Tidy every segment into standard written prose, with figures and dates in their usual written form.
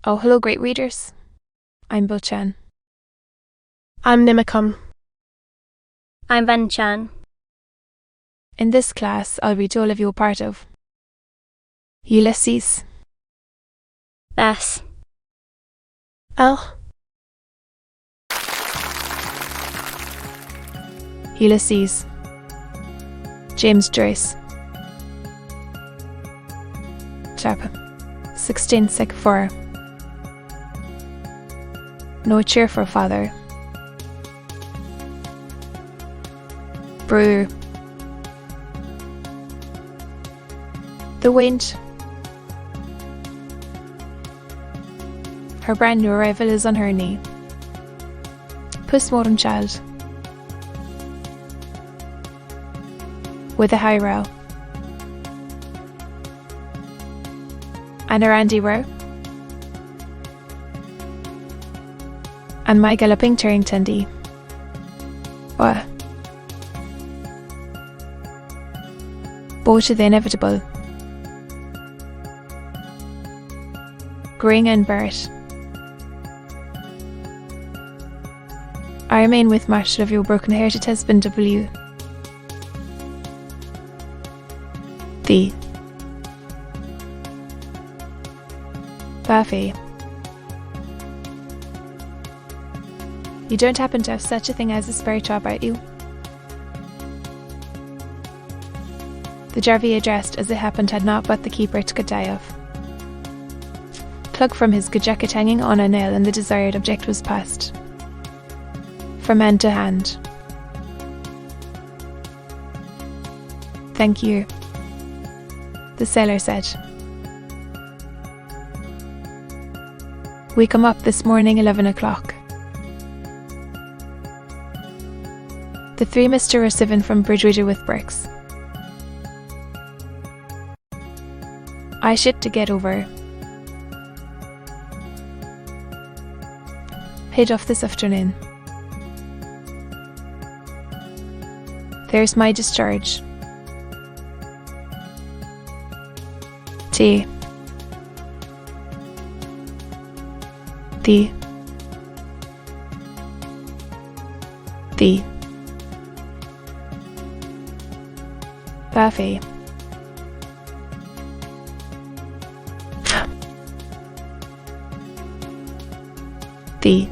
Oh, hello, great readers. I'm Bill Chan. I'm Nimacum. I'm Van Chan. In this class, I'll read to all of you a part of Ulysses, Bess, L. Ulysses, James Joyce, Chap, 16 Sec 4. No cheer for father. Brewer. The wind. Her brand new arrival is on her knee. Postmortem child. With a high row. And a randy row. And my galloping Turrington-D. What? Both of the inevitable. Gring and Bert. I remain with Marshall of your broken-hearted husband W. The Buffy. You don't happen to have such a thing as a spare job, are you? The Jarvie addressed as it happened had not but the keeper to die of. Plug from his good jacket hanging on a nail and the desired object was passed. From hand to hand. Thank you, the sailor said. We come up this morning 11 o'clock. The three Mr. Rossivin from Bridgewater with bricks. I ship to get over. Paid off this afternoon. There's my discharge. T. The Buffy. The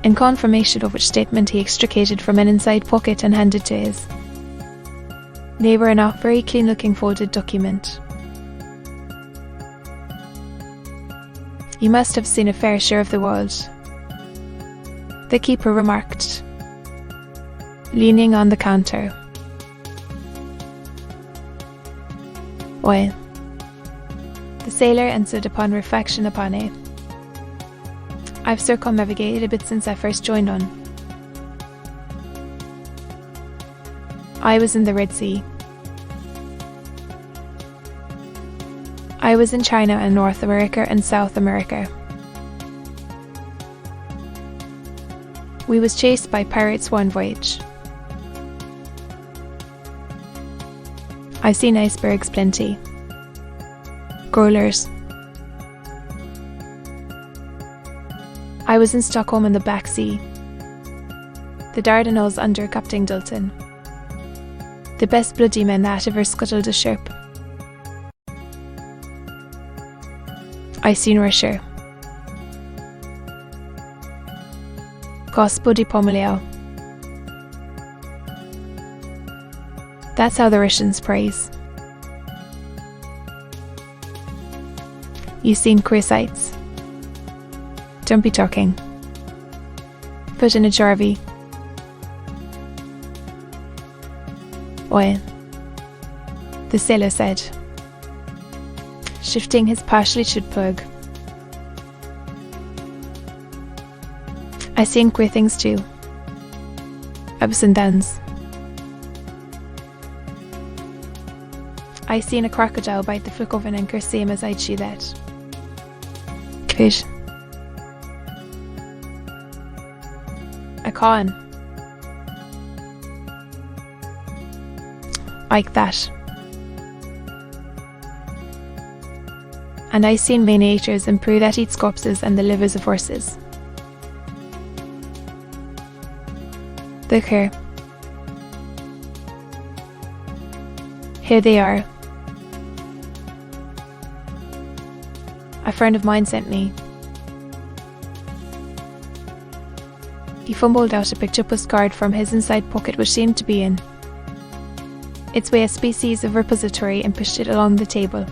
In confirmation of which statement he extricated from an inside pocket and handed to his neighbour a not very clean looking folded document. You must have seen a fair share of the world, the keeper remarked, leaning on the counter. Well, the sailor answered upon reflection upon it. I've circumnavigated a bit since I first joined on. I was in the Red Sea. I was in China and North America and South America. We was chased by pirates one voyage. I seen icebergs plenty. Growlers. I was in Stockholm in the Black Sea. The Dardanelles under Captain Dalton. The best bloody men that ever scuttled a ship. I seen Russia. Gospodi Pomileo. That's how the Russians praise. You seen queer sights. Don't be talking. Put in a Jarvie. Well, the sailor said, shifting his partially chewed plug. I seen queer things too. Ups and downs. I seen a crocodile bite the flick of an anchor same as I'd see that. Fish. A con. like that. And I seen miniatures and brew that eats corpses and the livers of horses. Look here. Here they are. A friend of mine sent me. He fumbled out a picture postcard from his inside pocket, which seemed to be in its way a species of repository, and pushed it along the table.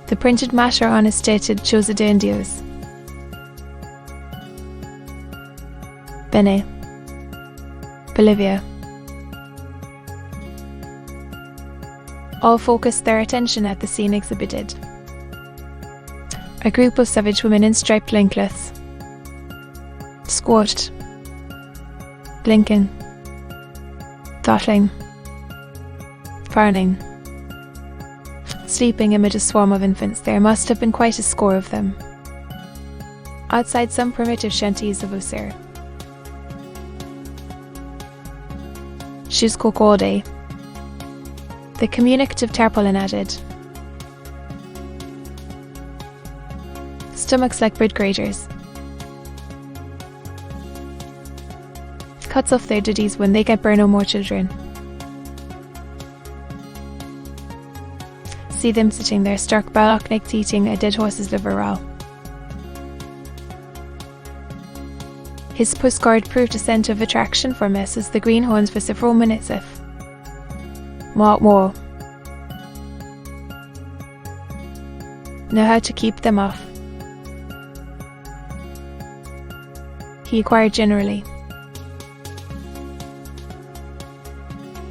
The printed matter on it stated Chose de Indios. Bene. Bolivia. All focused their attention at the scene exhibited. A group of savage women in striped loincloths, squatted, blinking, throttling, frowning, sleeping amid a swarm of infants. There must have been quite a score of them, outside some primitive shanties of Usir. Shoes cook all day. The communicative tarpaulin added. Stomachs like bird graters. Cuts off their duties when they get burn no more children. See them sitting there stark ballock neck eating a dead horse's liver raw. His postcard proved a centre of attraction for Mrs. the Greenhorns for several minutes if more. Know how to keep them off. He inquired generally.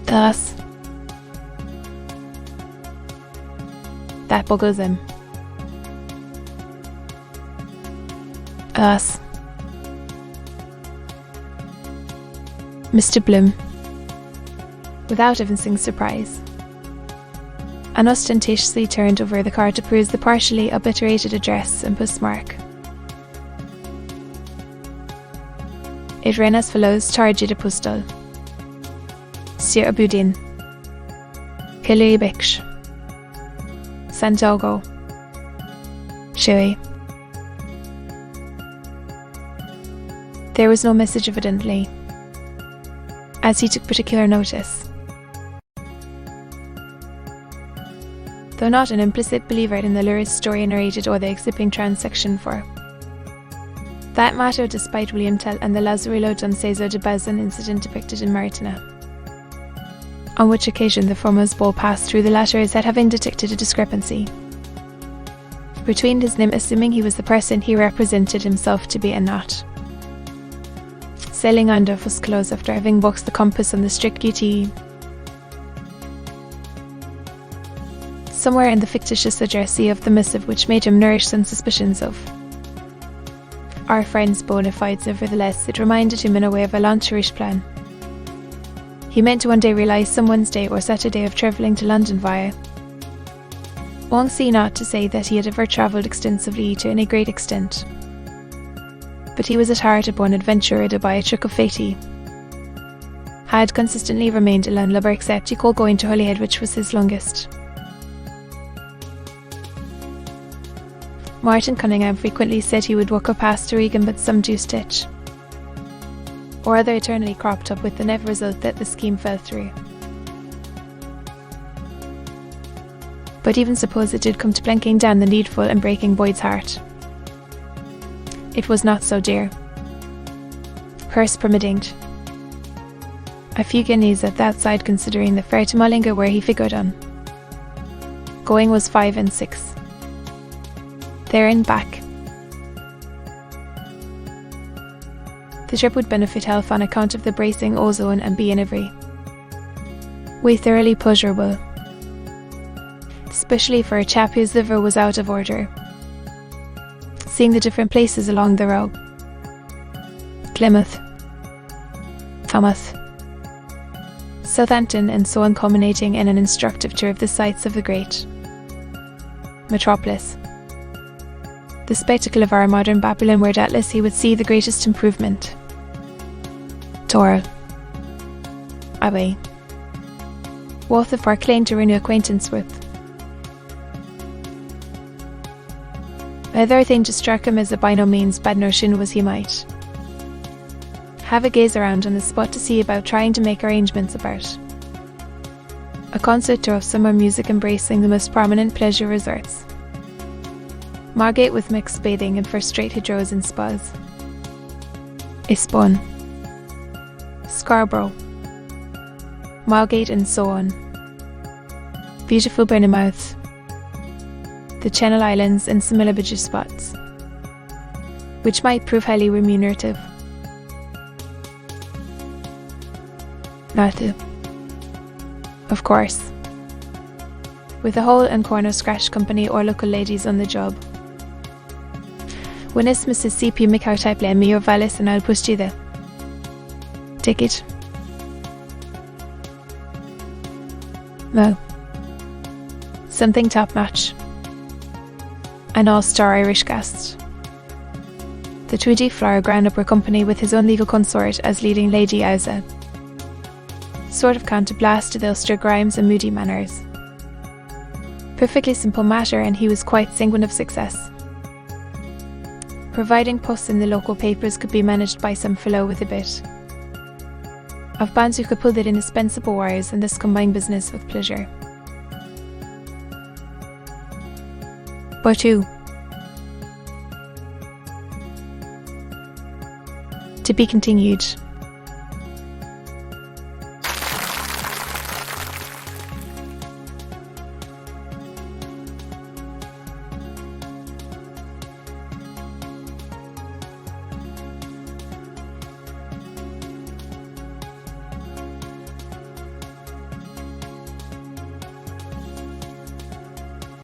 Thus, that boggles him. Us. Mr. Bloom, without evincing surprise, and ostentatiously turned over the card to peruse the partially obliterated address and postmark. It ran as follows: Charge de Postal, Sir Abudin, Kilibix, Santiago, Shui. There was no message evidently, as he took particular notice. Though not an implicit believer in the lurid story narrated or the exhibiting transaction for that matter, despite William Tell and the Lazarillo Don Cesar de Bazan incident depicted in Maritina, on which occasion the former's ball passed through the latter as having detected a discrepancy between his name, assuming he was the person he represented himself to be and not. Sailing under Fusclos after having boxed the compass on the strict QT. Somewhere in the fictitious addressee of the missive, which made him nourish some suspicions of our friend's bona fides, nevertheless, it reminded him in a way of a launcherish plan. He meant to one day realise some Wednesday or Saturday of travelling to London via Wong See not to say that he had ever travelled extensively to any great extent, but he was at heart a born adventurer, by a trick of fate he had consistently remained a landlubber, except he called going to Holyhead, which was his longest. Martin Cunningham frequently said he would walk up past to Regan, but some due stitch or other eternally cropped up, with the net result that the scheme fell through. But even suppose it did come to planking down the needful and breaking Boyd's heart, it was not so dear. Purse permitting, a few guineas at that side, considering the fare to Mullingar where he figured on going was 5 and 6. There and back. The trip would benefit health on account of the bracing ozone and be in every way thoroughly pleasurable, especially for a chap whose liver was out of order. Seeing the different places along the road: Plymouth, Falmouth, Southampton, and so on, culminating in an instructive tour of the sights of the great metropolis, the spectacle of our modern Babylon, where doubtless he would see the greatest improvement. Toril, away. Both of our claim to renew acquaintance with. Other thing to struck him as a by no means bad notion was he might have a gaze around on the spot to see about trying to make arrangements about a concert or of summer music embracing the most prominent pleasure resorts. Margate with mixed bathing and first-rate hydros and spas. Eastbourne, Scarborough, Margate and so on. Beautiful Bournemouth, the Channel Islands and some Millibridge spots, which might prove highly remunerative. Not to, of course, with a hole and corner scratch company or local ladies on the job. When is Mrs. C.P. McCarthy play me or Valis and I'll push you there. Take it. No. Something top-notch. An all-star Irish guest. The Tweedy Flower ground-upper company with his own legal consort as leading Lady Ausa. Sort of counterblast to the Ulster grimes and moody manners. Perfectly simple matter, and he was quite sanguine of success. Providing posts in the local papers could be managed by some fellow with a bit of bands who could pull the indispensable wires and this combined business with pleasure. But who? To be continued.